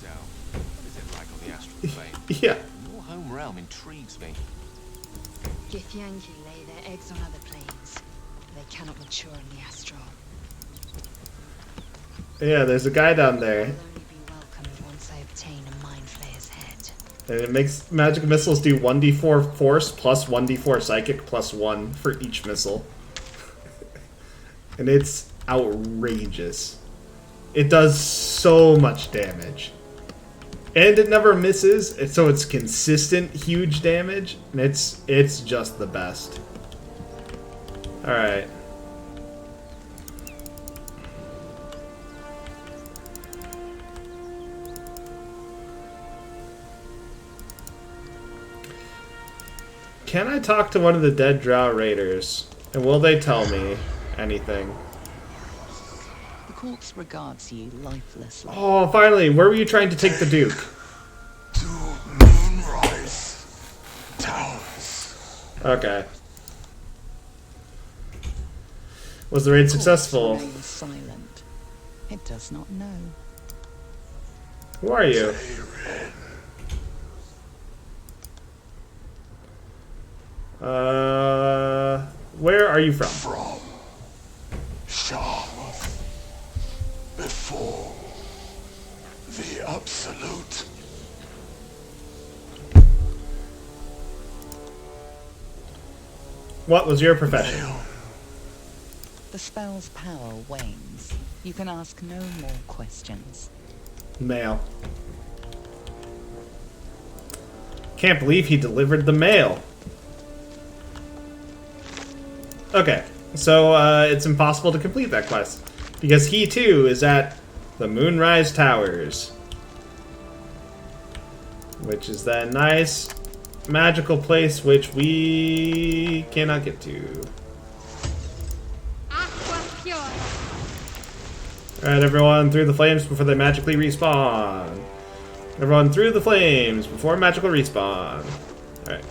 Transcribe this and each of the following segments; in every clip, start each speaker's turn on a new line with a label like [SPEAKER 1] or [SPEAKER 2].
[SPEAKER 1] doubt. What is it like on the astral plane?
[SPEAKER 2] Yeah.
[SPEAKER 1] Your home realm intrigues me.
[SPEAKER 3] Githyanki lay their eggs on other planes. They cannot mature in the astral.
[SPEAKER 2] Yeah, there's a guy down there.
[SPEAKER 3] They'll only be welcomed once I obtain a mind flayer's head.
[SPEAKER 2] And it makes magic missiles do 1d4 force plus 1d4 psychic plus 1 for each missile. And it's outrageous. It does so much damage. And it never misses, so it's consistent huge damage, and it's just the best. Alright. Can I talk to one of the dead drow raiders? And will they tell me anything?
[SPEAKER 4] The corpse regards you lifelessly.
[SPEAKER 2] Oh, finally! Where were you trying to take the Duke?
[SPEAKER 5] To Moonrise Towers.
[SPEAKER 2] Okay. Was the raid successful?
[SPEAKER 4] Remains silent. It does not know.
[SPEAKER 2] Who are you? Where are you from?
[SPEAKER 5] From Sham. Before the Absolute.
[SPEAKER 2] What was your profession?
[SPEAKER 5] Male.
[SPEAKER 4] The spell's power wanes. You can ask no more questions.
[SPEAKER 2] Mail. Can't believe he delivered the mail. Okay, so it's impossible to complete that quest because he too is at the Moonrise Towers, which is that nice magical place which we cannot get to. Alright, everyone, through the flames before they magically respawn. Everyone through the flames before magical respawn. Alright.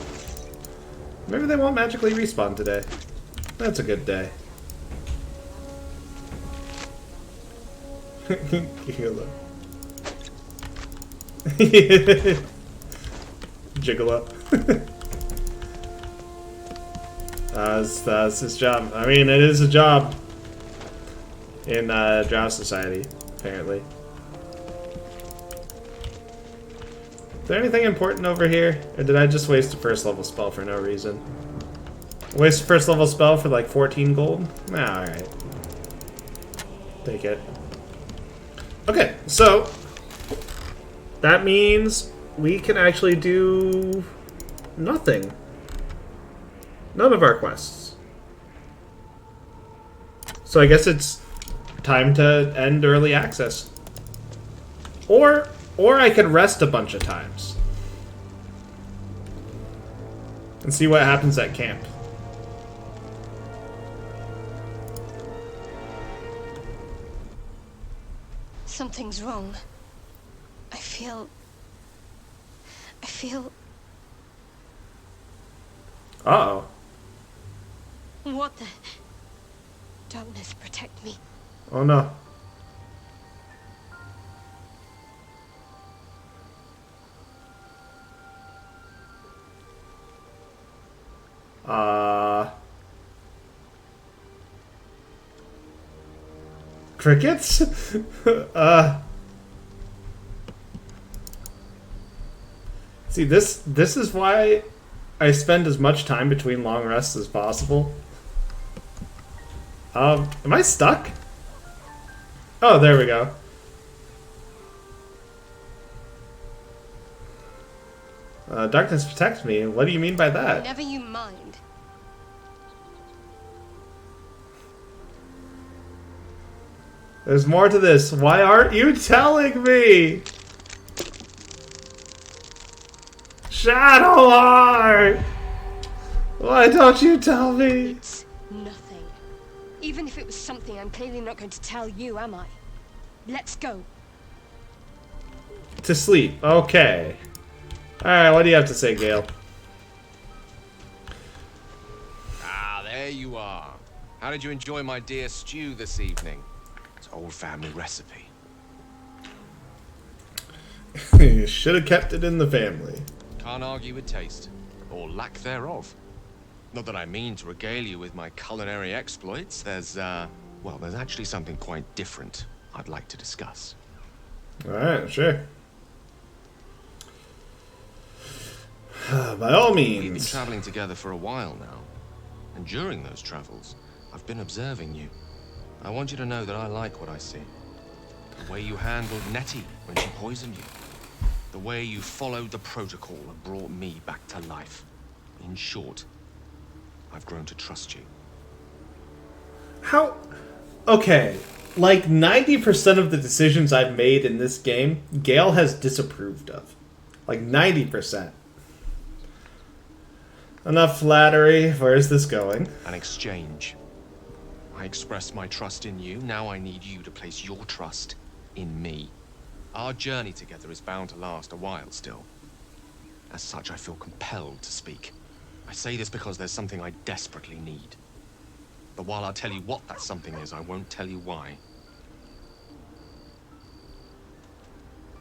[SPEAKER 2] Maybe they won't magically respawn today. That's a good day. Gigolo. Gigolo. That's his job. I mean, it is a job in Drow Society, apparently. Is there anything important over here? Or did I just waste a first level spell for no reason? Waste a first level spell for like 14 gold? Nah, alright. Take it. Okay, so that means we can actually do nothing. None of our quests. So I guess it's time to end early access. Or I could rest a bunch of times. And see what happens at camp.
[SPEAKER 6] Something's wrong. I feel...
[SPEAKER 2] Uh-oh.
[SPEAKER 6] What the... Darkness, protect me.
[SPEAKER 2] Oh no. Crickets? See, this is why I spend as much time between long rests as possible. Am I stuck? Oh, there we go. Darkness protects me. What do you mean by that?
[SPEAKER 6] Never you mind.
[SPEAKER 2] There's more to this. Why aren't you telling me? Shadowheart! Why don't you tell me?
[SPEAKER 6] It's nothing. Even if it was something, I'm clearly not going to tell you, am I? Let's go.
[SPEAKER 2] To sleep. Okay. Alright, what do you have to say, Gale?
[SPEAKER 1] Ah, there you are. How did you enjoy my dear stew this evening? It's an old family recipe.
[SPEAKER 2] You should have kept it in the family.
[SPEAKER 1] Can't argue with taste, or lack thereof. Not that I mean to regale you with my culinary exploits. There's actually something quite different I'd like to discuss.
[SPEAKER 2] Alright, sure. By all
[SPEAKER 1] We've been
[SPEAKER 2] means.
[SPEAKER 1] traveling together for a while now, and during those travels, I've been observing you. I want you to know that I like what I see. The way you handled Nettie when she poisoned you. The way you followed the protocol and brought me back to life. In short, I've grown to trust you.
[SPEAKER 2] How? Okay. Like 90% of the decisions I've made in this game, Gale has disapproved of. Like 90%. Enough flattery. Where is this going?
[SPEAKER 1] An exchange. I expressed my trust in you. Now I need you to place your trust in me. Our journey together is bound to last a while still. As such, I feel compelled to speak. I say this because there's something I desperately need. But while I'll tell you what that something is, I won't tell you why.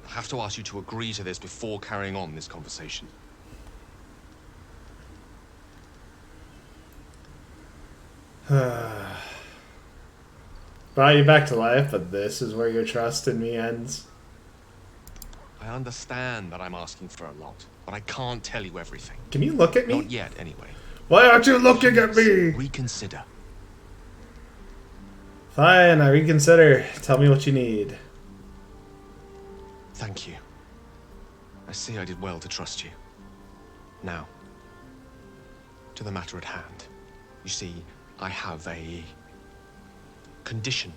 [SPEAKER 1] I have to ask you to agree to this before carrying on this conversation.
[SPEAKER 2] Brought you back to life, but this is where your trust in me ends.
[SPEAKER 1] I understand that I'm asking for a lot, but I can't tell you everything.
[SPEAKER 2] Can you look at me?
[SPEAKER 1] Not yet, anyway.
[SPEAKER 2] Why aren't you looking at me?
[SPEAKER 1] Reconsider.
[SPEAKER 2] Fine, I reconsider. Tell me what you need.
[SPEAKER 1] Thank you. I see I did well to trust you. Now, to the matter at hand. You see, I have a condition.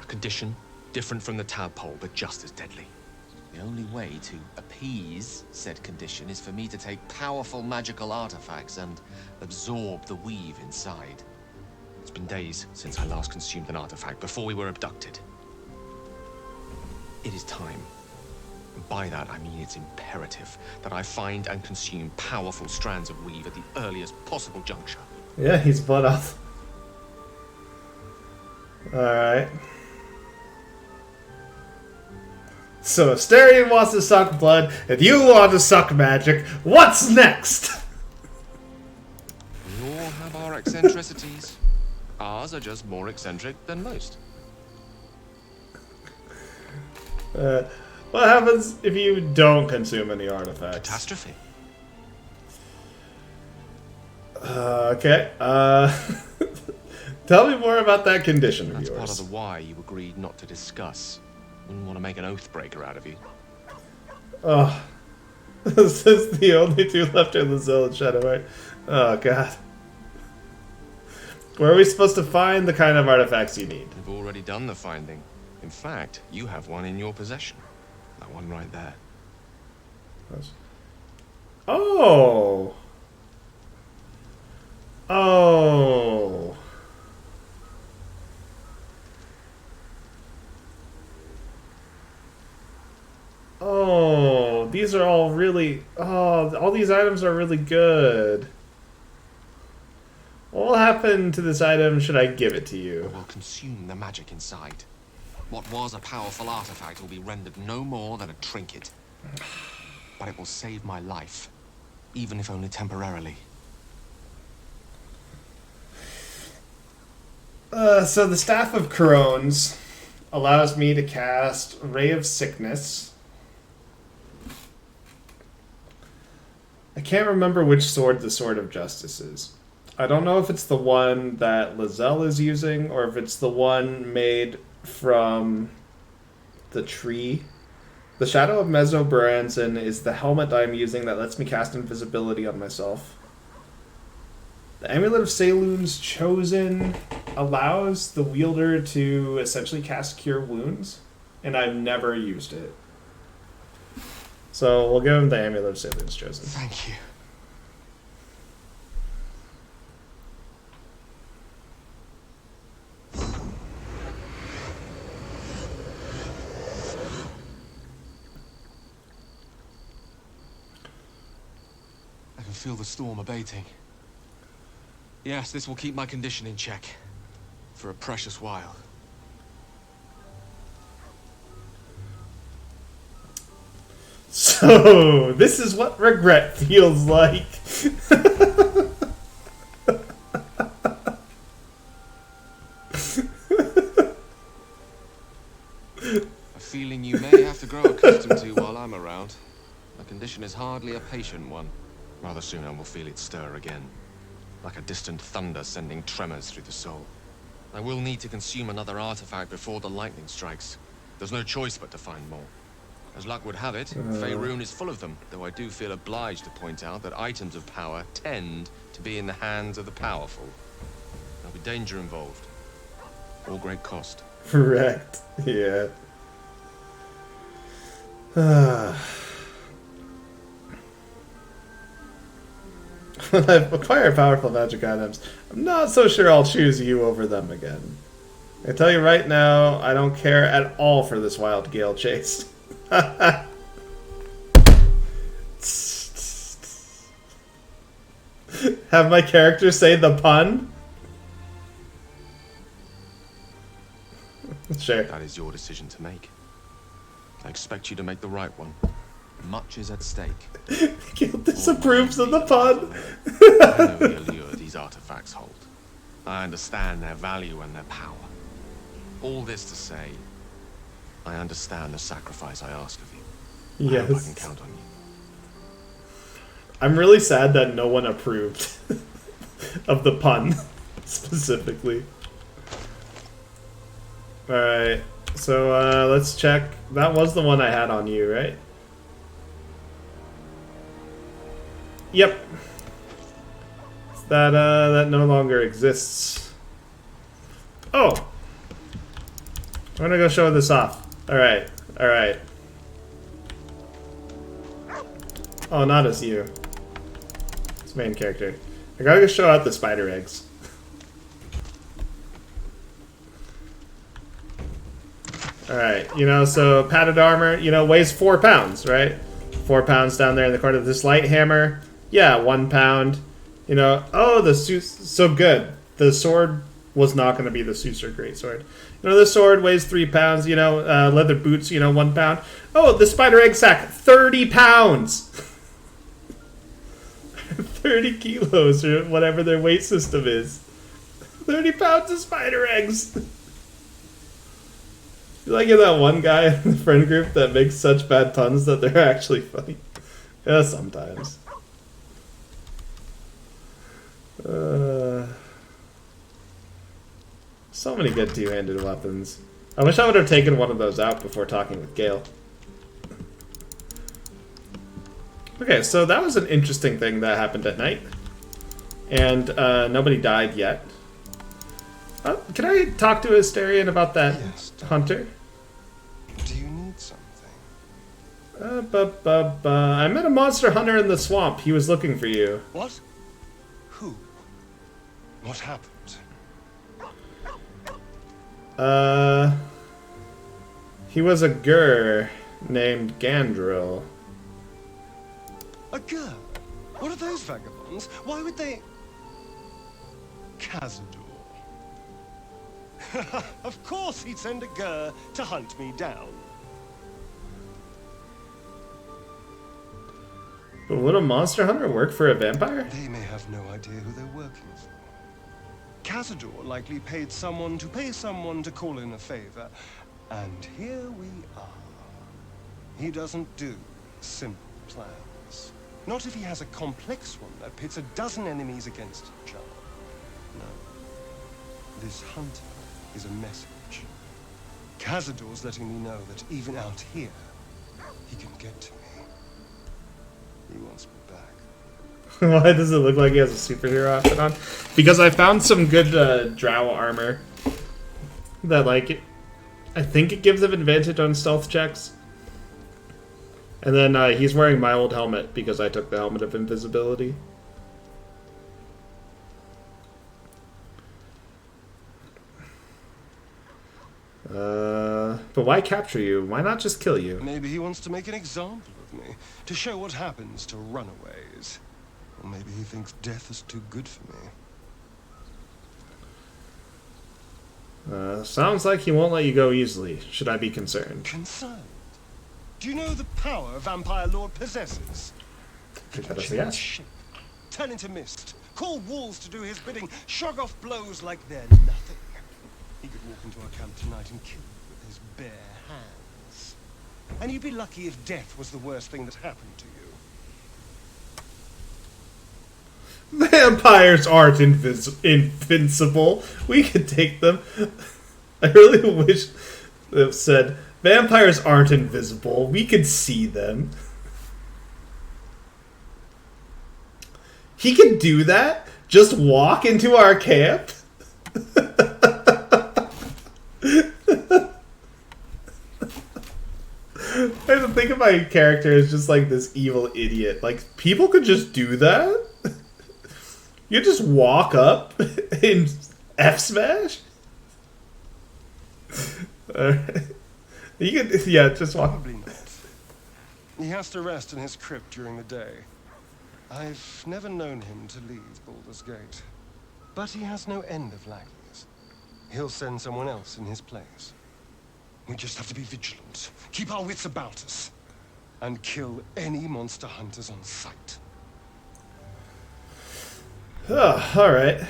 [SPEAKER 1] A condition different from the tadpole, but just as deadly. The only way to appease said condition is for me to take powerful magical artifacts and absorb the weave inside. It's been days since I last consumed an artifact, before we were abducted. It is time. And by that, I mean it's imperative that I find and consume powerful strands of weave at the earliest possible juncture.
[SPEAKER 2] Yeah, he's blood off. Alright. So Asterion wants to suck blood, and you want to suck magic. What's next?
[SPEAKER 1] We all have our eccentricities. Ours are just more eccentric than most.
[SPEAKER 2] What happens if you don't consume any artifacts?
[SPEAKER 1] Catastrophe.
[SPEAKER 2] Okay. Tell me more about that condition of
[SPEAKER 1] That's
[SPEAKER 2] yours.
[SPEAKER 1] part of the why you agreed not to discuss. Wouldn't want to make an oath breaker out of you.
[SPEAKER 2] Oh. This is the only two left in the Zilla Shadowheart. Oh, God. Where are we supposed to find the kind of artifacts you need?
[SPEAKER 1] You've already done the finding. In fact, you have one in your possession. That one right there.
[SPEAKER 2] Oh. Oh. Oh, these are all really... Oh, all these items are really good. What will happen to this item should I give it to
[SPEAKER 1] It
[SPEAKER 2] you?
[SPEAKER 1] will consume the magic inside. What was a powerful artifact will be rendered no more than a trinket. But it will save my life, even if only temporarily.
[SPEAKER 2] So the Staff of Crones allows me to cast Ray of Sickness. I can't remember which sword the Sword of Justice is. I don't know if it's the one that Lizelle is using, or if it's the one made from the tree. The Shadow of Mesobaranzan is the helmet I'm using that lets me cast invisibility on myself. The Amulet of Saloon's Chosen allows the wielder to essentially cast Cure Wounds, and I've never used it. So we'll give him the Amulet of Saloon's Chosen.
[SPEAKER 1] Thank you. I can feel the storm abating. Yes, this will keep my condition in check. For a precious while.
[SPEAKER 2] So, this is what regret feels like.
[SPEAKER 1] A feeling you may have to grow accustomed to while I'm around. My condition is hardly a patient one. Rather soon I will feel it stir again, like a distant thunder sending tremors through the soul. I will need to consume another artifact before the lightning strikes. There's no choice but to find more. As luck would have it, Faerun is full of them, though I do feel obliged to point out that items of power tend to be in the hands of the powerful. There'll be danger involved, or great cost.
[SPEAKER 2] Correct. Yeah. When I acquire powerful magic items, I'm not so sure I'll choose you over them again. I tell you right now, I don't care at all for this wild gale chase. Have my character say the pun? Sure.
[SPEAKER 1] That is your decision to make. I expect you to make the right one. Much is at stake.
[SPEAKER 2] Gale disapproves of the pun.
[SPEAKER 1] I know the allure these artifacts hold. I understand their value and their power. All this to say, I understand the sacrifice I ask of you. I hope I can
[SPEAKER 2] Yes.
[SPEAKER 1] count on you.
[SPEAKER 2] I'm really sad that no one approved of the pun, specifically. Alright, so let's check. That was the one I had on you, right? Yep. That no longer exists. Oh! I'm gonna go show this off. Alright, alright. Oh, not as you. It's main character. I gotta go show out the spider eggs. Alright, you know, so padded armor, you know, weighs 4 pounds, right? 4 pounds down there in the corner. This light hammer, yeah, 1 pound. You know, oh, the so good. The sword was not going to be the Susur Greatsword. You know, the sword weighs 3 pounds, you know, leather boots, you know, 1 pound. Oh, the spider egg sack, 30 pounds! 30 kilos, or whatever their weight system is. 30 pounds of spider eggs! You like that one guy in the friend group that makes such bad puns that they're actually funny? Yeah, sometimes. So many good two-handed weapons. I wish I would have taken one of those out before talking with Gale. Okay, so that was an interesting thing that happened at night. And nobody died yet. Can I talk to Asterion about that hunter?
[SPEAKER 5] Do you need something?
[SPEAKER 2] I met a monster hunter in the swamp. He was looking for you.
[SPEAKER 5] What? Who? What happened?
[SPEAKER 2] He was a Gur named Gandril.
[SPEAKER 5] A girl? What are those vagabonds? Why would they... Cazador. Of course he'd send a Gur to hunt me down.
[SPEAKER 2] But would a monster hunter work for a vampire?
[SPEAKER 5] They may have no idea who they're working for. Cazador likely paid someone to call in a favor. And here we are. He doesn't do simple plans. Not if he has a complex one that pits a dozen enemies against each other. No. This hunter is a message. Cazador's letting me know that even out here, he can get to me. He wants me back.
[SPEAKER 2] Why does it look like he has a superhero outfit on? Because I found some good drow armor that, like, I think it gives him advantage on stealth checks. And then he's wearing my old helmet because I took the helmet of invisibility. But why capture you? Why not just kill you?
[SPEAKER 5] Maybe he wants to make an example of me, to show what happens to runaways. Or maybe he thinks death is too good for me.
[SPEAKER 2] Sounds like he won't let you go easily. Should I be concerned?
[SPEAKER 5] Concerned? Do you know the power a vampire lord possesses?
[SPEAKER 2] That is a
[SPEAKER 5] Change
[SPEAKER 2] yes.
[SPEAKER 5] shape, turn into mist, call walls to do his bidding, shrug off blows like they're nothing. He could walk into our camp tonight and kill you with his bare hands. And you'd be lucky if death was the worst thing that happened to you.
[SPEAKER 2] Vampires aren't invincible. We could take them. I really wish they've said, vampires aren't invisible. We could see them. He could do that? Just walk into our camp? I have to think of my character as just like this evil idiot. Like, people could just do that? You just walk up in F Smash? You could, yeah, just walk.
[SPEAKER 5] Probably not. He has to rest in his crypt during the day. I've never known him to leave Baldur's Gate. But he has no end of lackeys. He'll send someone else in his place. We just have to be vigilant, keep our wits about us, and kill any monster hunters on sight.
[SPEAKER 2] Oh, alright.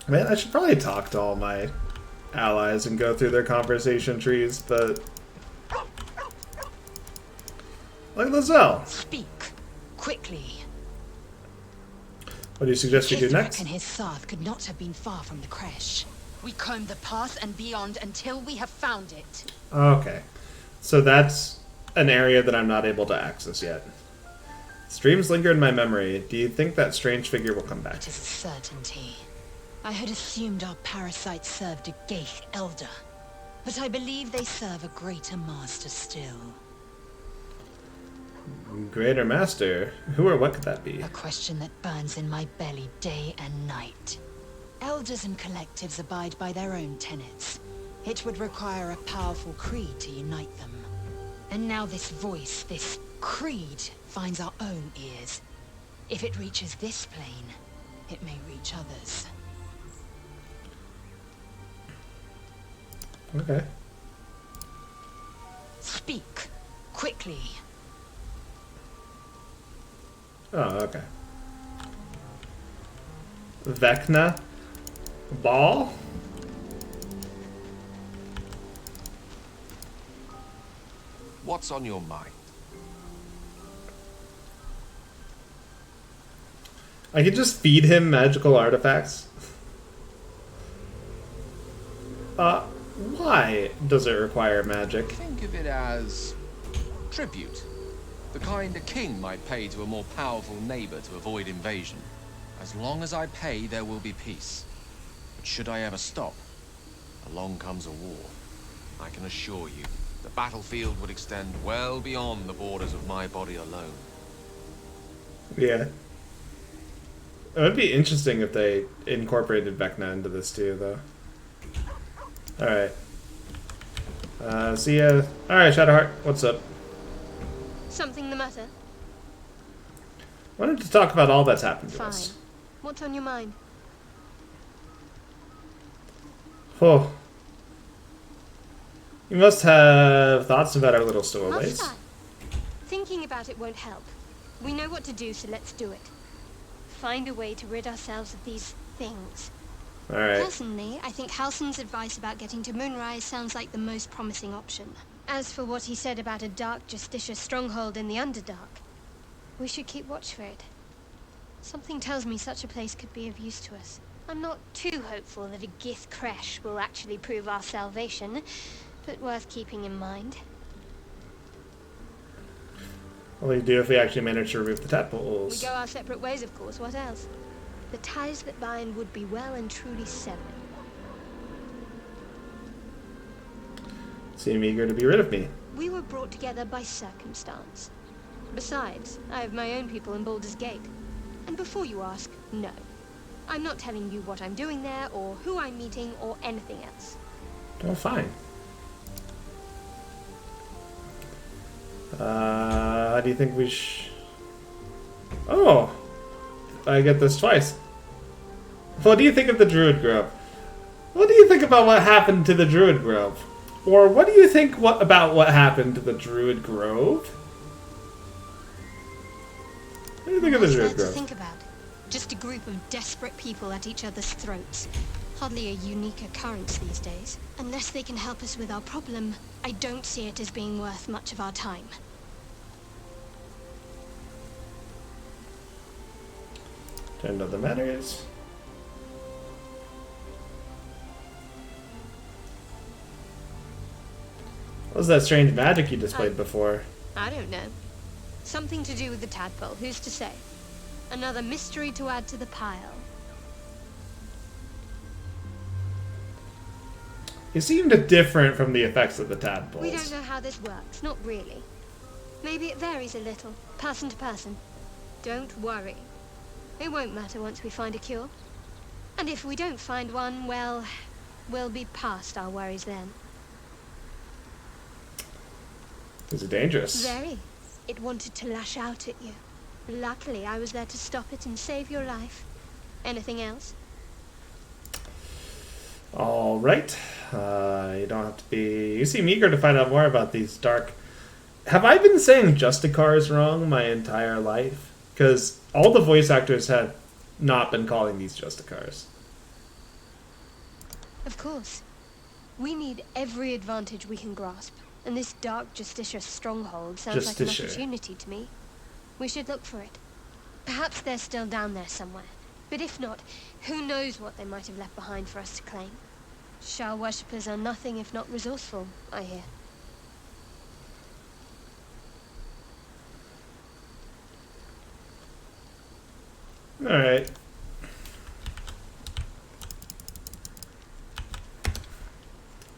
[SPEAKER 2] Man, I should probably talk to all my allies and go through their conversation trees, but... Like Lizelle.
[SPEAKER 3] Speak quickly.
[SPEAKER 2] What do you suggest we do next?
[SPEAKER 3] and his Sarth could not have been far from the creche. We comb the path and beyond until we have found it.
[SPEAKER 2] Okay. So that's an area that I'm not able to access yet. Streams linger in my memory. Do you think that strange figure will come back?
[SPEAKER 3] It is a certainty. I had assumed our parasites served a Geich elder, but I believe they serve a greater master still.
[SPEAKER 2] Greater Master? Who or what could that be?
[SPEAKER 3] A question that burns in my belly day and night. Elders and collectives abide by their own tenets. It would require a powerful creed to unite them. And now this voice, this creed, finds our own ears. If it reaches this plane, it may reach others.
[SPEAKER 2] Okay.
[SPEAKER 3] Speak. Quickly.
[SPEAKER 2] Oh, okay. Vecna? Ball?
[SPEAKER 7] What's on your mind?
[SPEAKER 2] I could just feed him magical artifacts. Why does it require magic?
[SPEAKER 7] Think of it as tribute. The kind a king might pay to a more powerful neighbor to avoid invasion. As long as I pay, there will be peace. But should I ever stop, along comes a war. I can assure you, the battlefield would extend well beyond the borders of my body alone.
[SPEAKER 2] Yeah. It would be interesting if they incorporated Vecna into this too, though. Alright. See ya. Alright, Shadowheart, what's up?
[SPEAKER 6] Something the matter?
[SPEAKER 2] Wanted to talk about all that's happened to
[SPEAKER 6] Fine.
[SPEAKER 2] us.
[SPEAKER 6] What's on your mind?
[SPEAKER 2] Oh. You must have thoughts about our little stowaways.
[SPEAKER 6] Must I? Thinking about it won't help. We know what to do, so let's do it. Find a way to rid ourselves of these things.
[SPEAKER 2] Alright.
[SPEAKER 6] Personally, I think Halsin's advice about getting to Moonrise sounds like the most promising option. As for what he said about a dark Justiciar stronghold in the Underdark, we should keep watch for it. Something tells me such a place could be of use to us. I'm not too hopeful that a Gith creche will actually prove our salvation, but worth keeping in mind.
[SPEAKER 2] What do we do if we actually manage to remove the
[SPEAKER 6] We
[SPEAKER 2] tadpoles?
[SPEAKER 6] go our separate ways, of course. What else? The ties that bind would be well and truly severed.
[SPEAKER 2] Seem eager to be rid of me.
[SPEAKER 6] We were brought together by circumstance. Besides, I have my own people in Baldur's Gate. And before you ask, no. I'm not telling you what I'm doing there, or who I'm meeting, or anything else.
[SPEAKER 2] Oh, fine. How do you think we Oh! I get this twice. What do you think of the Druid Grove? What do you think about what happened to the Druid Grove? Or what do you think about what happened to the Druid Grove? What do you think of the
[SPEAKER 6] What's
[SPEAKER 2] Druid
[SPEAKER 6] there to
[SPEAKER 2] Grove?
[SPEAKER 6] think about? Just a group of desperate people at each other's throats. Hardly a unique occurrence these days. Unless they can help us with our problem, I don't see it as being worth much of our time.
[SPEAKER 2] Turn to other matters. What was that strange magic you displayed before?
[SPEAKER 6] I don't know. Something to do with the tadpole, who's to say? Another mystery to add to the pile.
[SPEAKER 2] You seemed different from the effects of the tadpoles.
[SPEAKER 6] We don't know how this works, not really. Maybe it varies a little, person to person. Don't worry. It won't matter once we find a cure. And if we don't find one, well, we'll be past our worries then.
[SPEAKER 2] Is it dangerous?
[SPEAKER 6] Very. It wanted to lash out at you. Luckily, I was there to stop it and save your life. Anything else?
[SPEAKER 2] All right. You don't have to be... You seem eager to find out more about these dark... Have I been saying Justicars wrong my entire life? Because all the voice actors have not been calling these Justicars.
[SPEAKER 6] Of course. We need every advantage we can grasp. And this dark Justicia stronghold sounds like an
[SPEAKER 2] Justicia.
[SPEAKER 6] opportunity to me. We should look for it. Perhaps they're still down there somewhere. But if not, who knows what they might have left behind for us to claim. Shah worshippers are nothing if not resourceful, I hear.
[SPEAKER 2] Alright.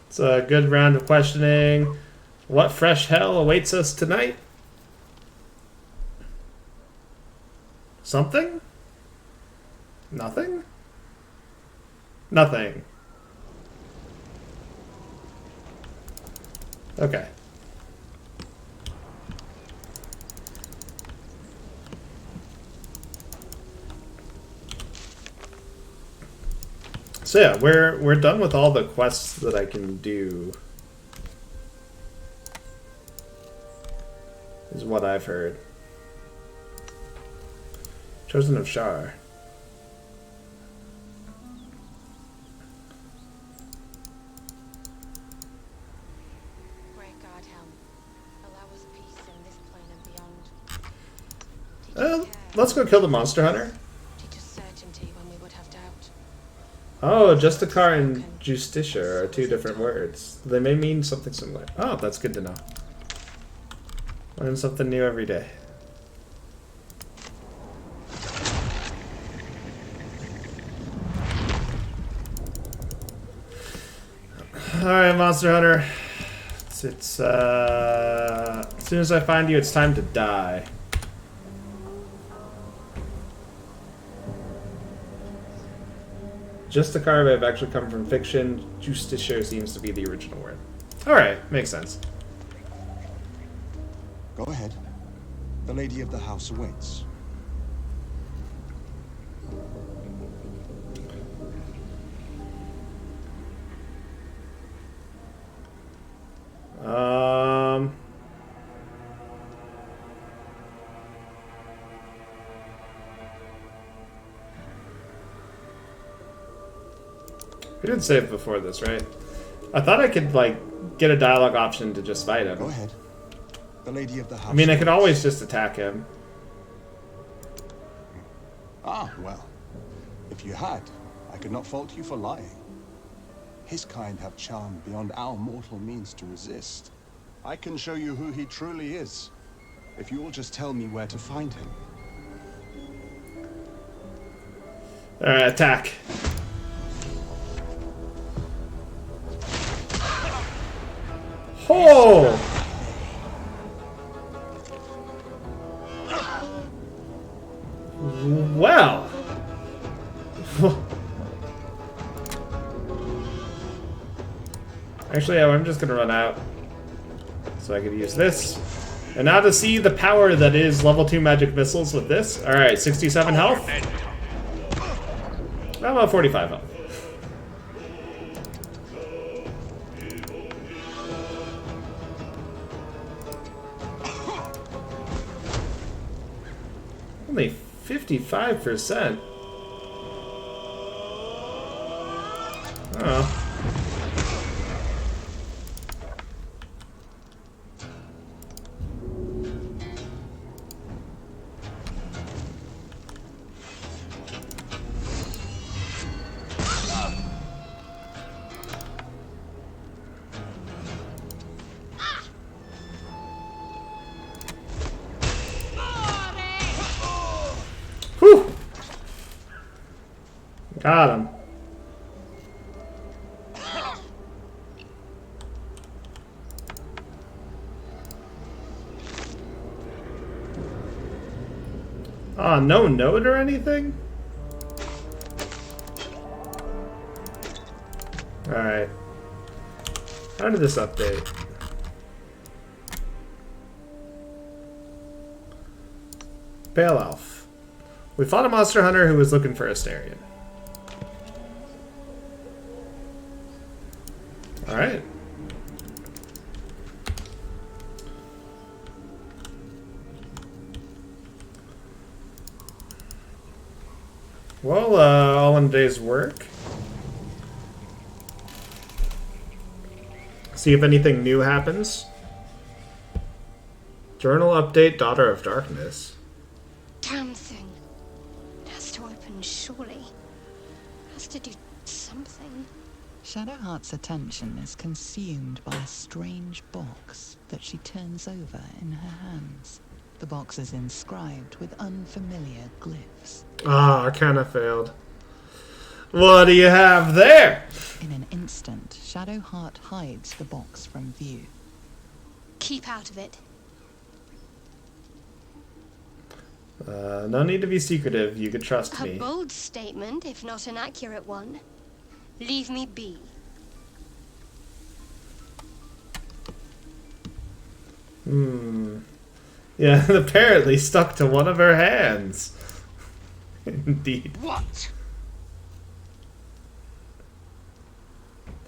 [SPEAKER 2] It's a good round of questioning. What fresh hell awaits us tonight? Something? Nothing? Nothing. Okay. So yeah, we're done with all the quests that I can do. Is what I've heard. Chosen of Shar.
[SPEAKER 8] Great God, Helm. Allow us peace in this plane and beyond. Teach us
[SPEAKER 2] Well,
[SPEAKER 8] care.
[SPEAKER 2] let's go kill the monster hunter.
[SPEAKER 8] Teach us certainty when we would have doubt.
[SPEAKER 2] Oh, Justicar and Justicia are two different words. They may mean something similar. Oh, that's good to know. Learn something new every day. Alright, Monster Hunter. It's as soon as I find you, it's time to die. Justicar may have actually come from fiction. Justicia seems to be the original word. Alright, makes sense.
[SPEAKER 9] Go ahead. The lady of the house awaits.
[SPEAKER 2] We did save before this, right? I thought I could, like, get a dialogue option to just fight him.
[SPEAKER 9] Go ahead. The lady of the house.
[SPEAKER 2] I mean, I could
[SPEAKER 9] awaits.
[SPEAKER 2] always just attack him.
[SPEAKER 9] Ah, well. If you had, I could not fault you for lying. His kind have charm beyond our mortal means to resist. I can show you who he truly is, if you will just tell me where to find him.
[SPEAKER 2] Alright, attack. Oh! Well. Actually, yeah, I'm just gonna run out. So I could use this. And now to see the power that is level 2 magic missiles with this. Alright, 67 health. How about 45 health? Only 55%. Oh. Whew! Got him. Ah, no note or anything? Alright. How did this update? Pale Elf. We fought a monster hunter who was looking for Astarion. Alright. Well, all in a day's work. See if anything new happens. Journal update, Daughter of Darkness.
[SPEAKER 6] Damn thing. It has to open, surely. It has to do something.
[SPEAKER 4] Shadowheart's attention is consumed by a strange box that she turns over in her hands. The box is inscribed with unfamiliar glyphs.
[SPEAKER 2] Ah, Arcana failed. What do you have there?
[SPEAKER 4] In an instant, Shadowheart hides the box from view.
[SPEAKER 6] Keep out of it.
[SPEAKER 2] No need to be secretive. You could trust
[SPEAKER 6] A
[SPEAKER 2] me.
[SPEAKER 6] bold statement, if not an accurate one. Leave me be.
[SPEAKER 2] Yeah, apparently stuck to one of her hands. Indeed.
[SPEAKER 8] What?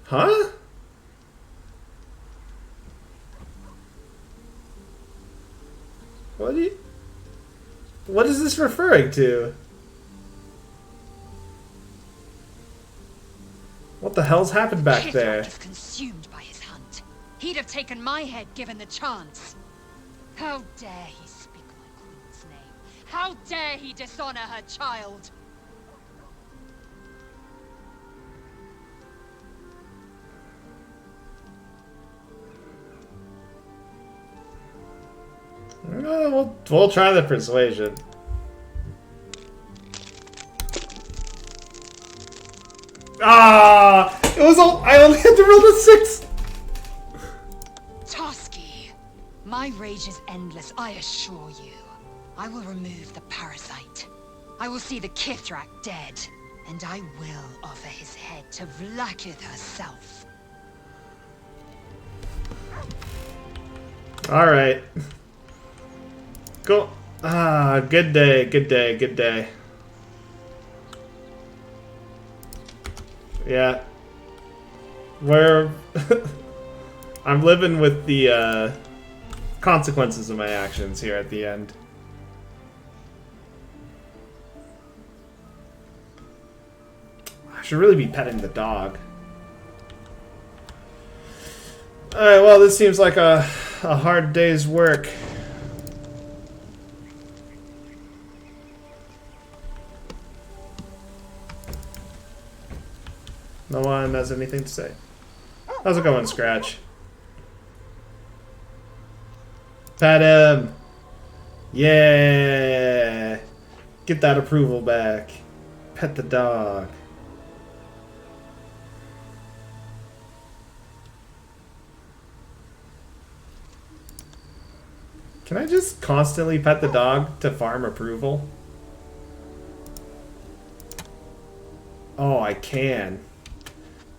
[SPEAKER 2] Huh? What is this referring to? What the hell's happened back there?
[SPEAKER 3] Kithrak is consumed by his hunt. He'd have taken my head given the chance. How dare he speak my queen's name? How dare he dishonor her child?
[SPEAKER 2] We'll try the persuasion. Ah! It was all. I only had to roll a 6.
[SPEAKER 3] Toski, my rage is endless, I assure you. I will remove the parasite. I will see the Kithrak dead. And I will offer his head to Vlaakith herself.
[SPEAKER 2] Alright. Cool. Ah, good day, good day, good day. Yeah. Where I'm living with the consequences of my actions here at the end. I should really be petting the dog. Alright, well, this seems like a hard day's work. No one has anything to say. How's it going, Scratch? Pet him! Yeah! Get that approval back. Pet the dog. Can I just constantly pet the dog to farm approval? Oh, I can.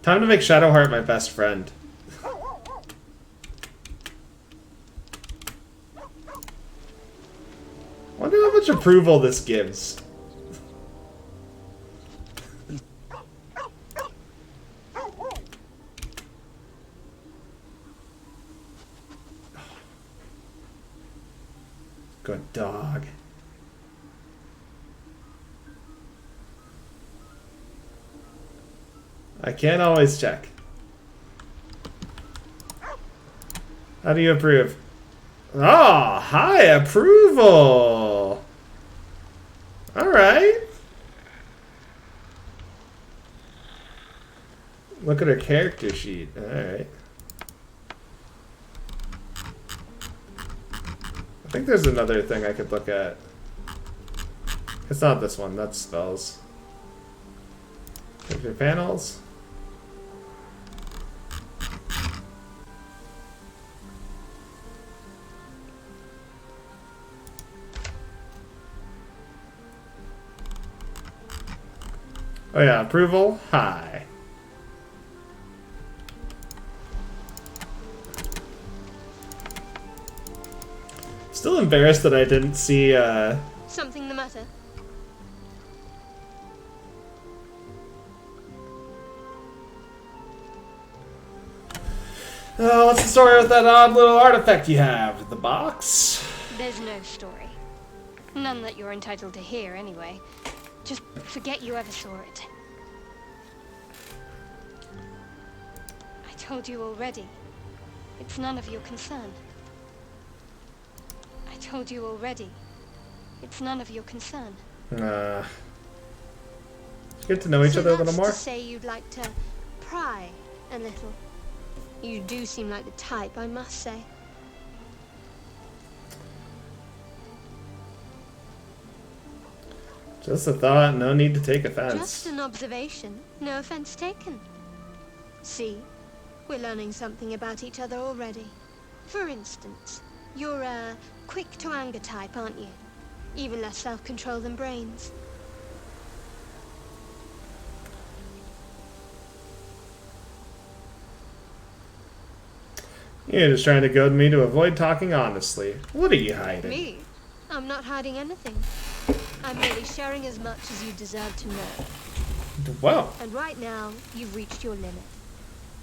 [SPEAKER 2] Time to make Shadowheart my best friend. Wonder how much approval this gives. Good dog. I can't always check. How do you approve? Oh, high approval. All right. Look at her character sheet. All right. I think there's another thing I could look at. It's not this one. That's spells. Character panels. Oh yeah, approval, high. Still embarrassed that I didn't see,
[SPEAKER 6] Something the matter?
[SPEAKER 2] Oh, what's the story with that odd little artifact you have? The box?
[SPEAKER 6] There's no story. None that you're entitled to hear, anyway. Just forget you ever saw it. I told you already. It's none of your concern. I told you already. It's none of your concern.
[SPEAKER 2] It's good to know each other a little more.
[SPEAKER 6] To say you'd like to pry a little. You do seem like the type, I must say.
[SPEAKER 2] Just a thought, no need to take offense.
[SPEAKER 6] Just an observation, no offense taken. See, we're learning something about each other already. For instance, you're a quick-to-anger type, aren't you? Even less self-control than brains.
[SPEAKER 2] You're just trying to goad me to avoid talking honestly. What are you hiding?
[SPEAKER 6] Me? I'm not hiding anything. I'm merely sharing as much as you deserve to know.
[SPEAKER 2] Well.
[SPEAKER 6] And right now, you've reached your limit.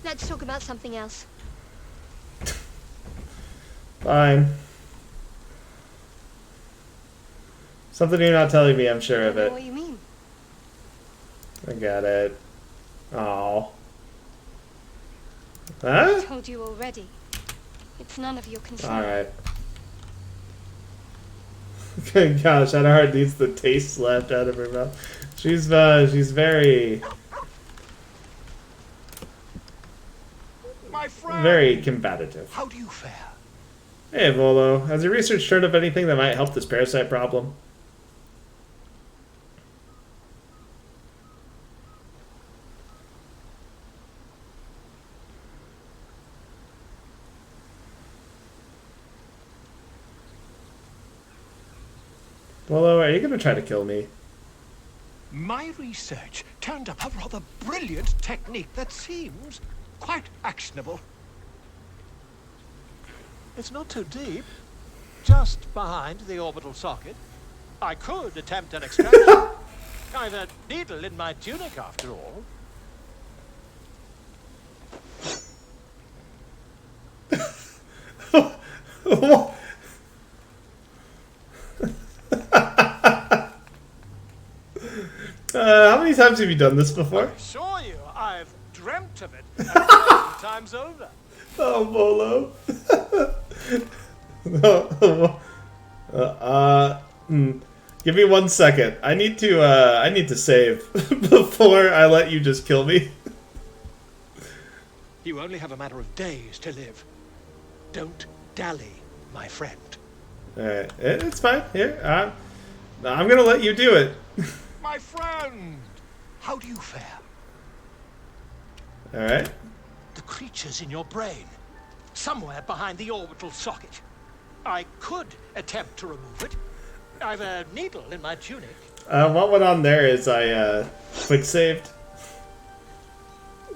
[SPEAKER 6] Let's talk about something else.
[SPEAKER 2] Fine. Something you're not telling me, I'm sure of
[SPEAKER 6] I know
[SPEAKER 2] it.
[SPEAKER 6] what you mean.
[SPEAKER 2] I got it. Oh. Huh?
[SPEAKER 6] I told you already. It's none of your concern.
[SPEAKER 2] Alright. Good gosh, Shadowheart needs the taste slapped out of her mouth. She's very...
[SPEAKER 10] My friend!
[SPEAKER 2] very combative.
[SPEAKER 10] How do you fare?
[SPEAKER 2] Hey, Volo. Has your research heard of anything that might help this parasite problem? Volo, are you going to try to kill me?
[SPEAKER 10] My research turned up a rather brilliant technique that seems quite actionable. It's not too deep. Just behind the orbital socket. I could attempt an extraction. I've a needle in my tunic, after all.
[SPEAKER 2] How many times have you done this before?
[SPEAKER 10] I assure you, I've dreamt of it 1,000 times over.
[SPEAKER 2] Oh, Volo. Give me 1 second. I need to save before I let you just kill me.
[SPEAKER 10] You only have a matter of days to live. Don't dally, my friend.
[SPEAKER 2] Alright, it's fine. Here, I'm gonna let you do it.
[SPEAKER 10] My friend! How do you fare?
[SPEAKER 2] Alright.
[SPEAKER 10] The creature's in your brain, somewhere behind the orbital socket. I could attempt to remove it. I've a needle in my tunic.
[SPEAKER 2] What went on there is I quick saved.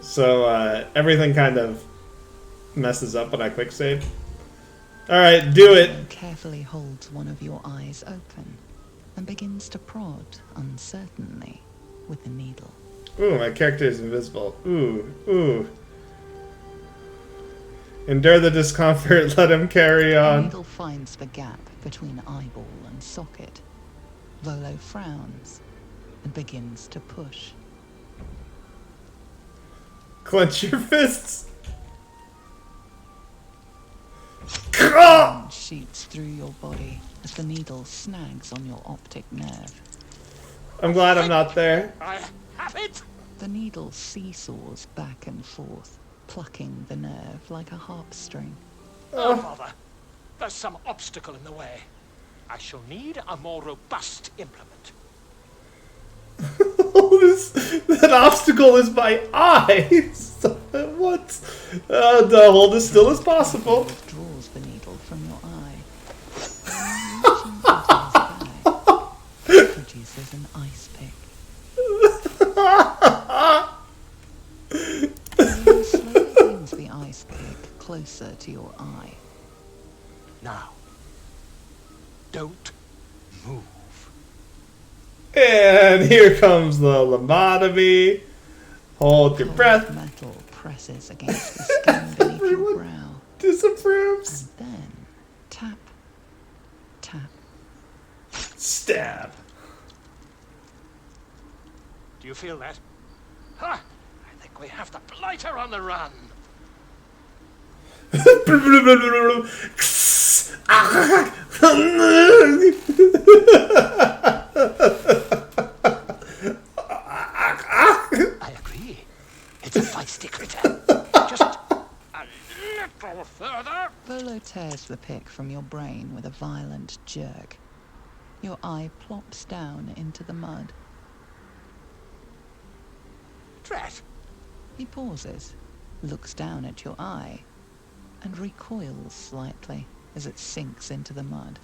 [SPEAKER 2] So everything kind of messes up when I quick save. Alright, do it!
[SPEAKER 4] Carefully holds one of your eyes open and begins to prod uncertainly with the needle.
[SPEAKER 2] Ooh, my character is invisible. Ooh, ooh. Endure the discomfort, let him carry
[SPEAKER 4] The
[SPEAKER 2] on.
[SPEAKER 4] needle finds the gap between eyeball and socket. Volo frowns and begins to push.
[SPEAKER 2] Clench your fists.
[SPEAKER 4] Wind shoots through your body as the needle snags on your optic nerve.
[SPEAKER 2] I'm glad I'm not there.
[SPEAKER 10] I have it!
[SPEAKER 4] The needle seesaws back and forth, plucking the nerve like a harp string.
[SPEAKER 10] Oh, bother. There's some obstacle in the way. I shall need a more robust implement.
[SPEAKER 2] That obstacle is my eyes. What? To hold as still as possible.
[SPEAKER 4] Withdraws the needle from your eye. Reaching into his bag, produces an ice pick. He slowly brings the ice pick closer to your eye.
[SPEAKER 10] Now, don't move.
[SPEAKER 2] And here comes the lobotomy. Hold your
[SPEAKER 4] Cold
[SPEAKER 2] breath.
[SPEAKER 4] metal presses against the skin beneath your
[SPEAKER 2] Everyone
[SPEAKER 4] brow.
[SPEAKER 2] disapproves.
[SPEAKER 4] And then, tap, tap.
[SPEAKER 2] Stab.
[SPEAKER 10] Do you feel that? Ha! I think we have the blighter on the run. I agree. It's a feisty critter. Just a little further.
[SPEAKER 4] Volo tears the pick from your brain with a violent jerk. Your eye plops down into the mud.
[SPEAKER 10] Drat.
[SPEAKER 4] He pauses, looks down at your eye, and recoils slightly as it sinks into the mud.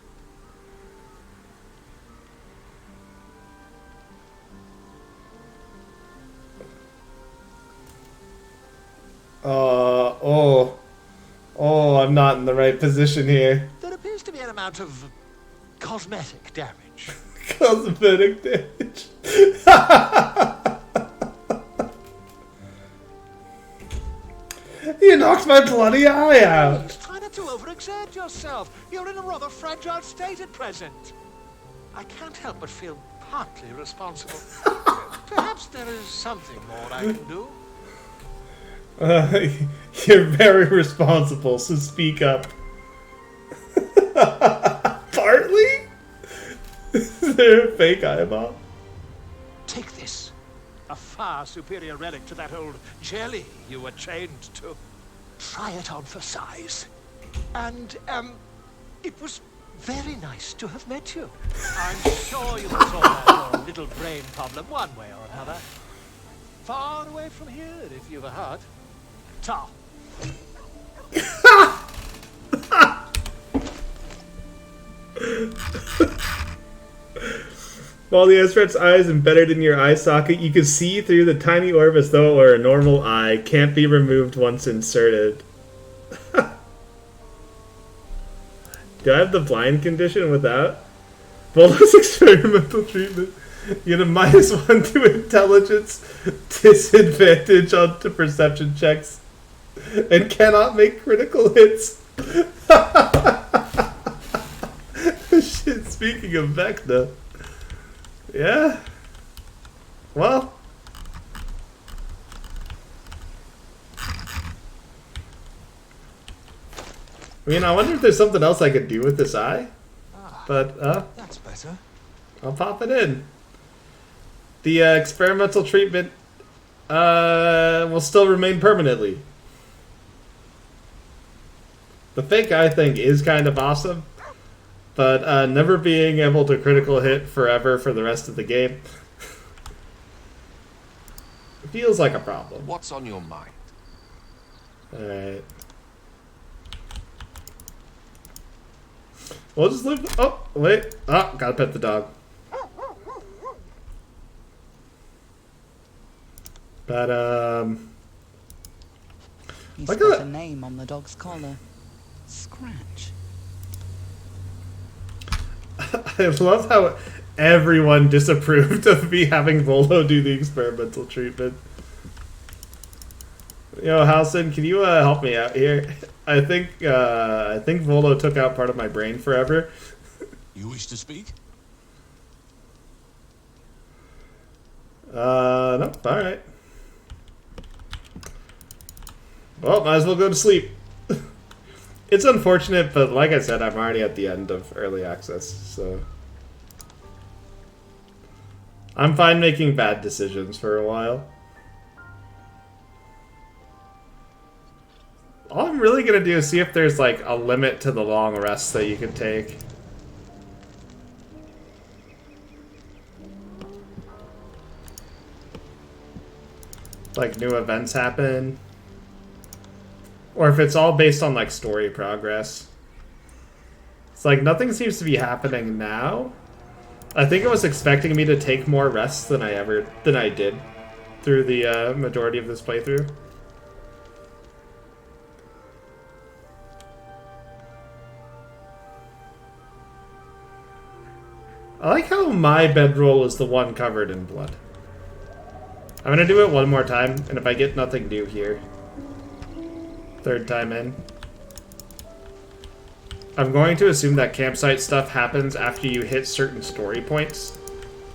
[SPEAKER 2] Oh, I'm not in the right position here.
[SPEAKER 10] There appears to be an amount of cosmetic damage.
[SPEAKER 2] Cosmetic damage. You knocked my bloody eye out.
[SPEAKER 10] Please try not to overexert yourself. You're in a rather fragile state at present. I can't help but feel partly responsible. Perhaps there is something more I can do.
[SPEAKER 2] You're very responsible, so speak up. Partly? Is there a fake eyeball?
[SPEAKER 10] Take this. A far superior relic to that old jelly you were chained to. Try it on for size. And, it was very nice to have met you. I'm sure you will sort out your little brain problem one way or another. Far away from here, if you've a heart. Ta.
[SPEAKER 2] While the Ezret's eye is embedded in your eye socket, you can see through the tiny orb as though it were a normal eye. Can't be removed once inserted. Do I have the blind condition without? Volo's experimental treatment. You get a -1 to intelligence, disadvantage onto perception checks, and cannot make critical hits. Shit, speaking of Vecna. Yeah? Well. I mean, I wonder if there's something else I could do with this eye. But,
[SPEAKER 5] That's better.
[SPEAKER 2] I'll pop it in. The experimental treatment will still remain permanently. The fake eye thing is kind of awesome, but never being able to critical hit forever for the rest of the game feels like a problem.
[SPEAKER 7] What's on your mind?
[SPEAKER 2] Alright. We'll just leave. Oh, wait. Oh, gotta pet the dog. But,
[SPEAKER 4] He's
[SPEAKER 2] Look
[SPEAKER 4] got
[SPEAKER 2] at
[SPEAKER 4] a name on the dog's collar. Scratch.
[SPEAKER 2] I love how everyone disapproved of me having Volo do the experimental treatment. Yo, Halson, can you help me out here? I think Volo took out part of my brain forever.
[SPEAKER 11] You wish to speak?
[SPEAKER 2] No, alright. Well, might as well go to sleep. It's unfortunate, but like I said, I'm already at the end of early access, so... I'm fine making bad decisions for a while. All I'm really gonna do is see if there's, like, a limit to the long rests that you can take. Like, new events happen. Or if it's all based on, like, story progress. It's like, nothing seems to be happening now. I think it was expecting me to take more rests than I did through the majority of this playthrough. I like how my bedroll is the one covered in blood. I'm gonna do it one more time, and if I get nothing new here, third time in, I'm going to assume that campsite stuff happens after you hit certain story points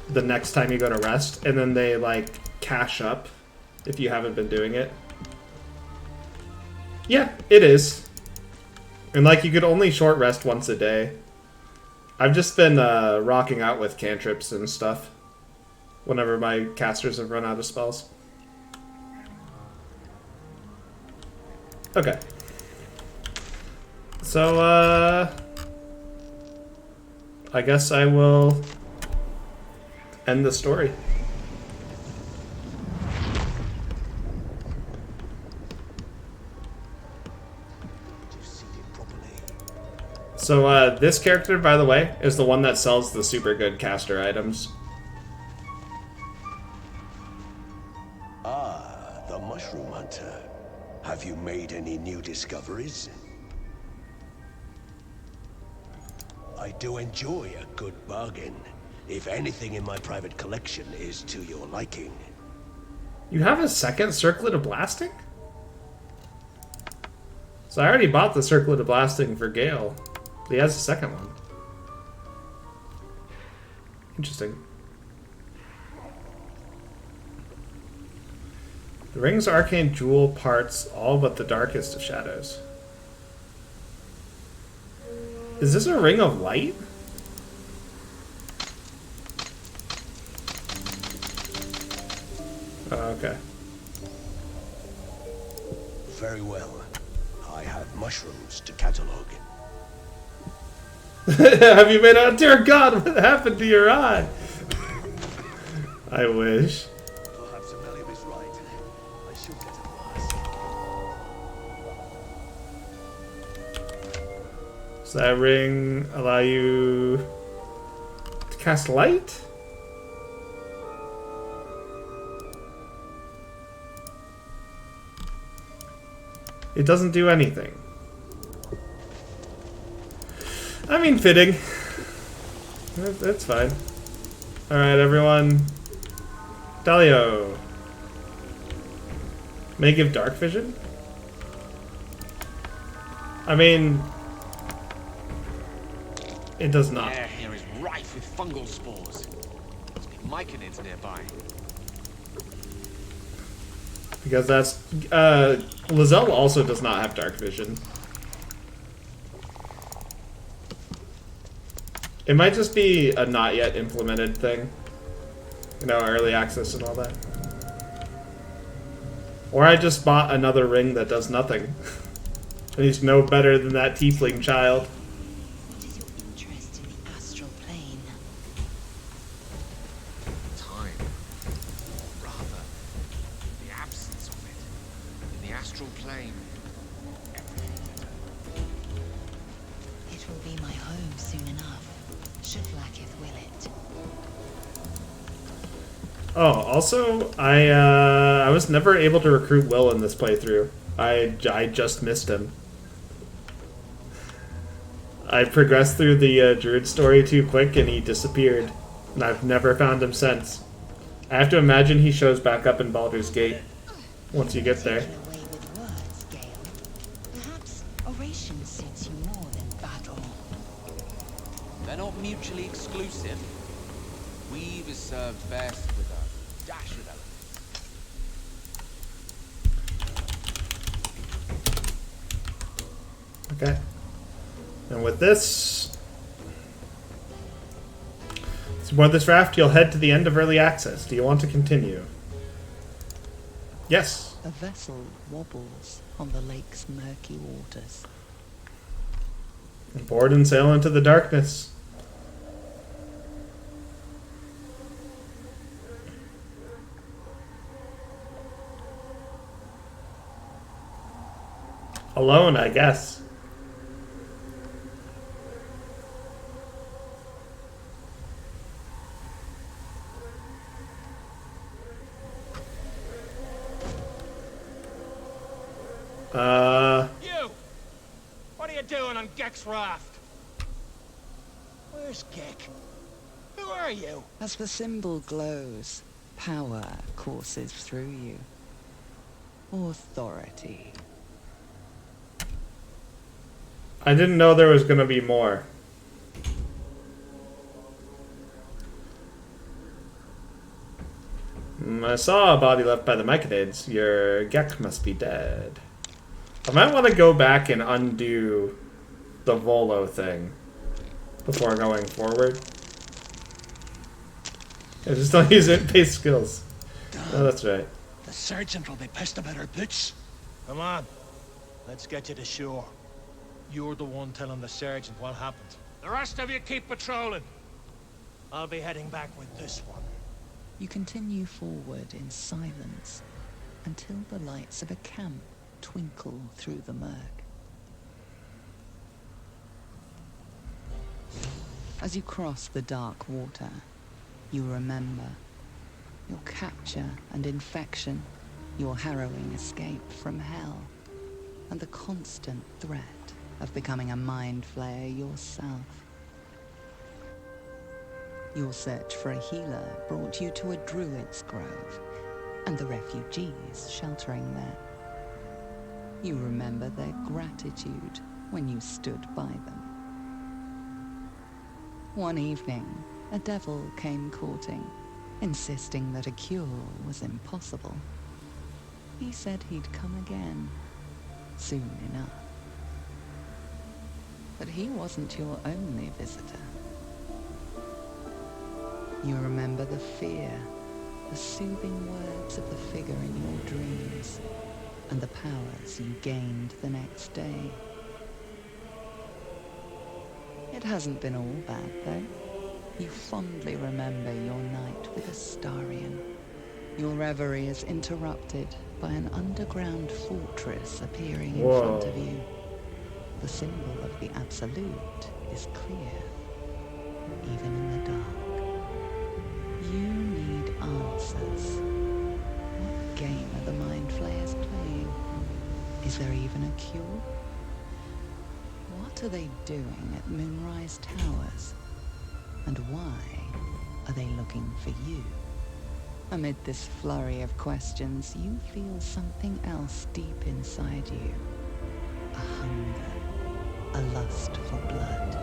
[SPEAKER 2] the next time you go to rest, and then they, like, cache up if you haven't been doing it. Yeah, it is. And, like, you could only short rest once a day. I've just been rocking out with cantrips and stuff whenever my casters have run out of spells. Okay. So, I guess I will end the story. So, this character, by the way, is the one that sells the super good caster items.
[SPEAKER 12] Ah, the Mushroom Hunter. Have you made any new discoveries? I do enjoy a good bargain, if anything in my private collection is to your liking.
[SPEAKER 2] You have a second Circlet of Blasting? So I already bought the Circlet of Blasting for Gale. He has a second one. Interesting. The ring's arcane jewel parts all but the darkest of shadows. Is this a ring of light? Oh, okay.
[SPEAKER 12] Very well. I have mushrooms to catalog.
[SPEAKER 2] Have you made out? Dear God, what happened to your eye? I wish.
[SPEAKER 12] Perhaps Amelia is right. I should get a glass.
[SPEAKER 2] Does that ring allow you to cast light? It doesn't do anything. I mean, fitting. That's fine. Alright, everyone. Dalio. May give dark vision? I mean... It does not.
[SPEAKER 7] The air here is rife with fungal spores. Must be myconids nearby.
[SPEAKER 2] Because that's... Lizelle also does not have dark vision. It might just be a not yet implemented thing. You know, early access and all that. Or I just bought another ring that does nothing. And he's no better than that tiefling child.
[SPEAKER 3] What is your interest in the astral plane?
[SPEAKER 7] Time. Or rather, the absence of it. In the astral plane.
[SPEAKER 3] It will be my home soon enough. Should lacketh will it.
[SPEAKER 2] Oh, also, I was never able to recruit Will in this playthrough. I just missed him. I progressed through the Druid story too quick and he disappeared. And I've never found him since. I have to imagine he shows back up in Baldur's Gate once you get there.
[SPEAKER 3] Taken away
[SPEAKER 7] They're not mutually exclusive. Weave is served best with a dash of elegance.
[SPEAKER 2] Okay. And with this, to board this raft, you'll head to the end of early access. Do you want to continue? Yes.
[SPEAKER 4] A vessel wobbles on the lake's murky waters.
[SPEAKER 2] Board and sail into the darkness. Alone, I guess.
[SPEAKER 10] You! What are you doing on Gek's raft? Where's Gek? Who are you?
[SPEAKER 4] As the symbol glows, power courses through you. Authority.
[SPEAKER 2] I didn't know there was going to be more. I saw a body left by the Myconids. Your Gek must be dead. I might want to go back and undo the Volo thing before going forward. I just don't use it base skills. Oh, that's right.
[SPEAKER 12] The sergeant will be pissed about her boots.
[SPEAKER 10] Come on. Let's get you to shore. You're the one telling the sergeant what happened. The rest of you keep patrolling. I'll be heading back with this one.
[SPEAKER 4] You continue forward in silence until the lights of a camp twinkle through the murk. As you cross the dark water, you remember your capture and infection, your harrowing escape from hell, and the constant threat of becoming a mind flayer yourself. Your search for a healer brought you to a druid's grove, and the refugees sheltering there. You remember their gratitude when you stood by them. One evening, a devil came courting, insisting that a cure was impossible. He said he'd come again, soon enough. But he wasn't your only visitor. You remember the fear, the soothing words of the figure in your dreams, and the powers you gained the next day. It hasn't been all bad, though. You fondly remember your night with Astarion. Your reverie is interrupted by an underground fortress appearing in front of you. The symbol of the Absolute is clear, even in the dark. You need answers. What game are the Mind Flayers playing? Is there even a cure? What are they doing at Moonrise Towers? And why are they looking for you? Amid this flurry of questions, you feel something else deep inside you. A hunger, a lust for blood.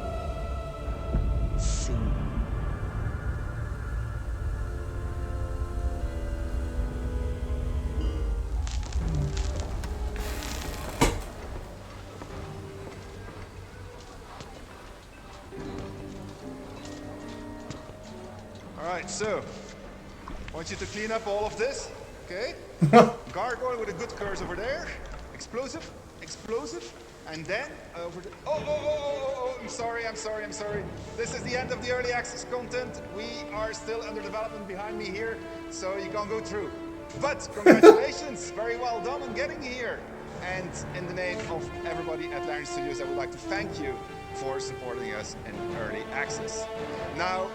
[SPEAKER 4] Soon.
[SPEAKER 13] Alright, so, I want you to clean up all of this, okay? Gargoyle with a good curse over there. Explosive, explosive, and then over the... Oh, I'm sorry. This is the end of the early access content. We are still under development behind me here, so you can't go through. But congratulations, very well done on getting here. And in the name of everybody at Larian Studios, I would like to thank you for supporting us in early access. Now,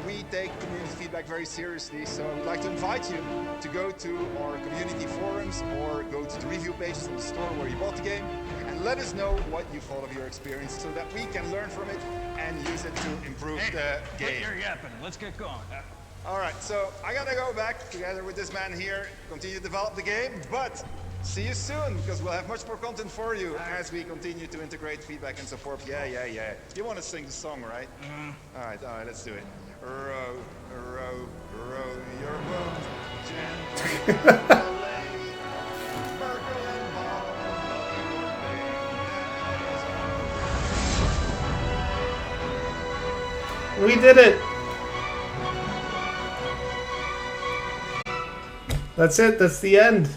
[SPEAKER 13] we take community feedback very seriously, so I would like to invite you to go to our community forums or go to the review pages on the store where you bought the game and let us know what you thought of your experience so that we can learn from it and use it to improve the game.
[SPEAKER 10] You're yapping. Let's get going.
[SPEAKER 13] All right, so I gotta go back together with this man here, continue to develop the game, but See you soon, because we'll have much more content for you as we continue to integrate feedback and support. Yeah. You want to sing the song, right? All right, let's do it. Row, row, row your boat gently.
[SPEAKER 2] We did it! That's it, that's the end.